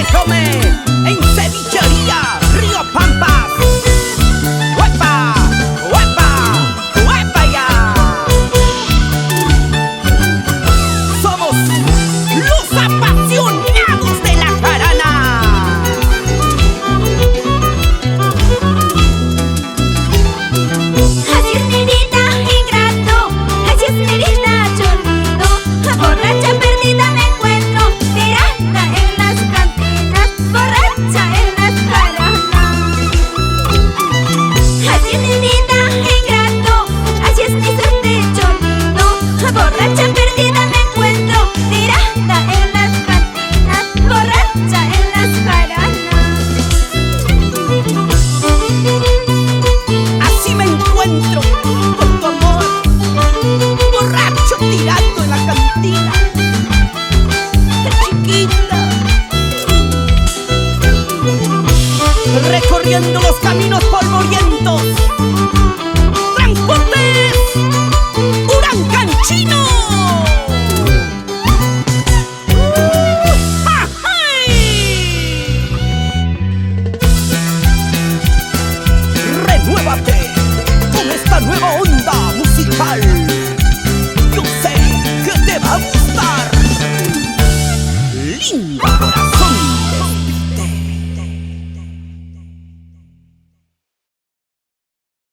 se come en Cevichería Río Pampas. ¡Huepa! ¡Huepa! ¡Huepa ya! Somos los apasionados de la jarana. Así es, nenita, ingrato. Así es, nenita, chorizo. Borracha perdida me encuentro, tirada en las cantinas, borracha en las jaranas. Así es, nenita, ingrato. Así es mi suerte, chorizo. Borracha perdida me encuentro, tirada en las cantinas, borracha en las jaranas. Así me encuentro por tu amor, borracho tirando en la cantina. Chiquita, recorriendo los caminos polvorientos. ¡Transportes Urancanchino! Renuévate con esta nueva onda musical. Yo sé que te va a gustar. Linda.